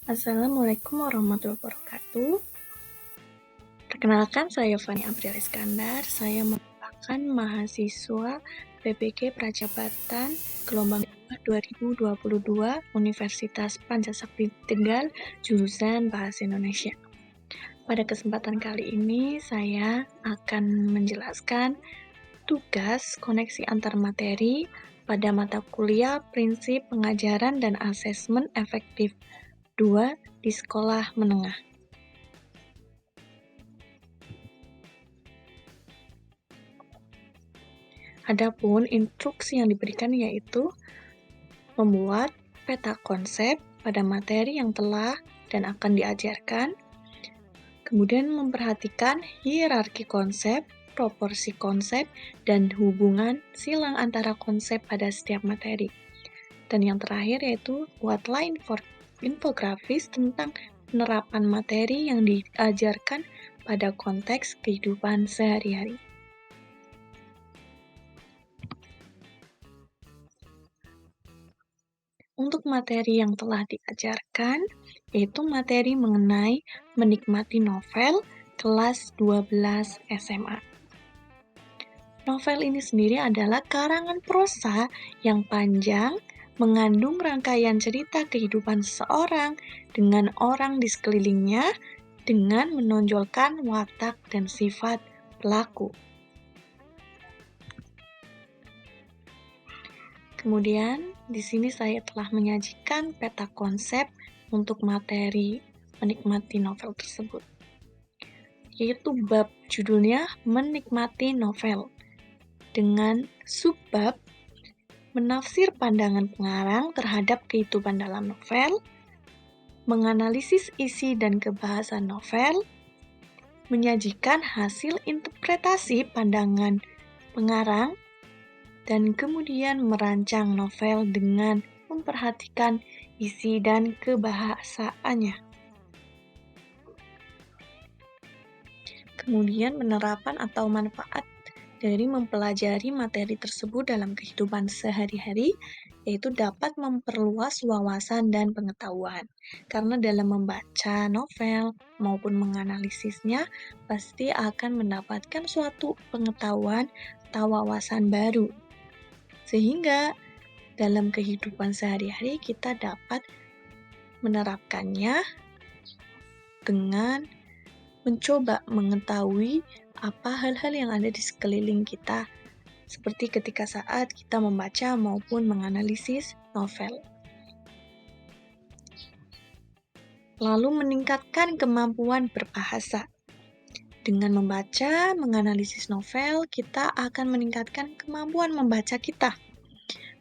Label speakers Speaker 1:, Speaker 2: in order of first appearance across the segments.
Speaker 1: Assalamualaikum warahmatullahi wabarakatuh. Perkenalkan, saya Fani April Iskandar. Saya merupakan mahasiswa PPG Prajabatan gelombang 2022 Universitas Pancasakti Tegal, jurusan Bahasa Indonesia. Pada kesempatan kali ini, saya akan menjelaskan tugas koneksi antar materi pada mata kuliah Prinsip Pengajaran dan Asesmen Efektif 2 di sekolah menengah. Adapun instruksi yang diberikan yaitu membuat peta konsep pada materi yang telah dan akan diajarkan, kemudian memperhatikan hierarki konsep, proporsi konsep, dan hubungan silang antara konsep pada setiap materi. Dan yang terakhir yaitu buatlah infografis tentang penerapan materi yang diajarkan pada konteks kehidupan sehari-hari. Untuk materi yang telah diajarkan, yaitu materi mengenai menikmati novel kelas 12 SMA. Novel ini sendiri adalah karangan prosa yang panjang, mengandung rangkaian cerita kehidupan seseorang dengan orang di sekelilingnya dengan menonjolkan watak dan sifat pelaku. Kemudian, di sini saya telah menyajikan peta konsep untuk materi menikmati novel tersebut, yaitu bab judulnya Menikmati Novel, dengan subbab menafsir pandangan pengarang terhadap kehidupan dalam novel, menganalisis isi dan kebahasan novel, menyajikan hasil interpretasi pandangan pengarang, dan kemudian merancang novel dengan memperhatikan isi dan kebahasaannya. Kemudian penerapan atau manfaat dari mempelajari materi tersebut dalam kehidupan sehari-hari, yaitu dapat memperluas wawasan dan pengetahuan. Karena dalam membaca novel maupun menganalisisnya, pasti akan mendapatkan suatu pengetahuan atau wawasan baru. Sehingga dalam kehidupan sehari-hari kita dapat menerapkannya dengan mencoba mengetahui apa hal-hal yang ada di sekeliling kita, seperti ketika saat kita membaca maupun menganalisis novel. Lalu meningkatkan kemampuan berbahasa. Dengan membaca, menganalisis novel, kita akan meningkatkan kemampuan membaca kita.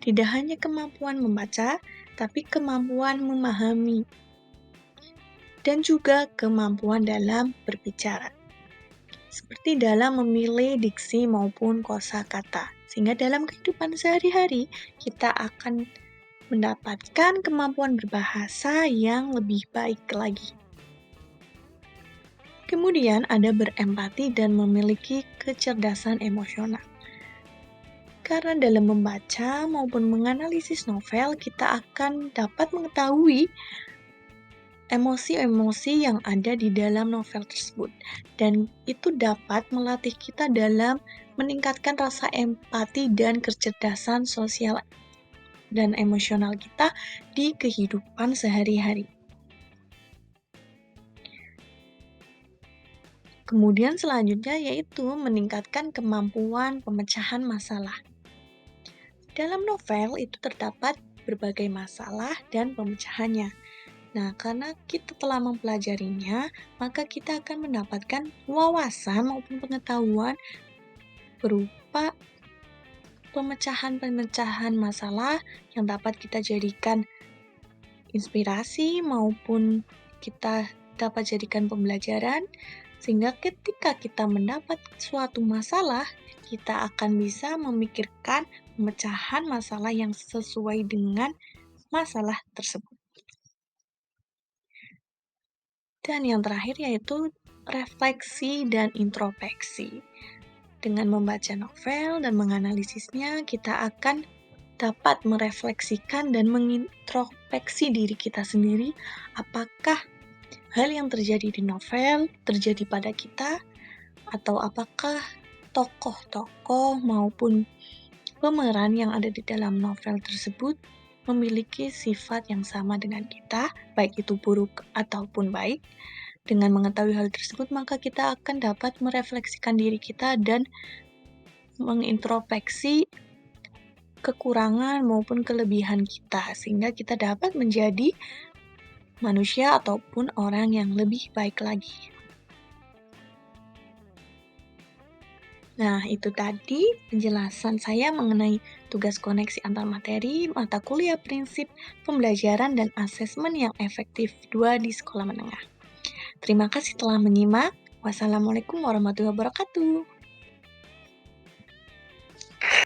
Speaker 1: Tidak hanya kemampuan membaca, tapi kemampuan memahami, dan juga kemampuan dalam berbicara, seperti dalam memilih diksi maupun kosakata. Sehingga dalam kehidupan sehari-hari, kita akan mendapatkan kemampuan berbahasa yang lebih baik lagi. Kemudian ada berempati dan memiliki kecerdasan emosional. Karena dalam membaca maupun menganalisis novel, kita akan dapat mengetahui emosi-emosi yang ada di dalam novel tersebut. Dan itu dapat melatih kita dalam meningkatkan rasa empati dan kecerdasan sosial dan emosional kita di kehidupan sehari-hari. Kemudian selanjutnya yaitu meningkatkan kemampuan pemecahan masalah. Dalam novel itu terdapat berbagai masalah dan pemecahannya. Nah, karena kita telah mempelajarinya, maka kita akan mendapatkan wawasan maupun pengetahuan berupa pemecahan-pemecahan masalah yang dapat kita jadikan inspirasi maupun kita dapat jadikan pembelajaran, sehingga ketika kita mendapat suatu masalah, kita akan bisa memikirkan pemecahan masalah yang sesuai dengan masalah tersebut. Dan yang terakhir yaitu refleksi dan introspeksi. Dengan membaca novel dan menganalisisnya, kita akan dapat merefleksikan dan mengintrospeksi diri kita sendiri, apakah hal yang terjadi di novel terjadi pada kita, atau apakah tokoh-tokoh maupun pemeran yang ada di dalam novel tersebut memiliki sifat yang sama dengan kita, baik itu buruk ataupun baik. Dengan mengetahui hal tersebut, maka kita akan dapat merefleksikan diri kita dan mengintrospeksi kekurangan maupun kelebihan kita, sehingga kita dapat menjadi manusia ataupun orang yang lebih baik lagi. Nah, itu tadi penjelasan saya mengenai tugas koneksi antar materi, mata kuliah prinsip pembelajaran dan asesmen yang efektif 2 di sekolah menengah. Terima kasih telah menyimak. Wassalamualaikum warahmatullahi wabarakatuh.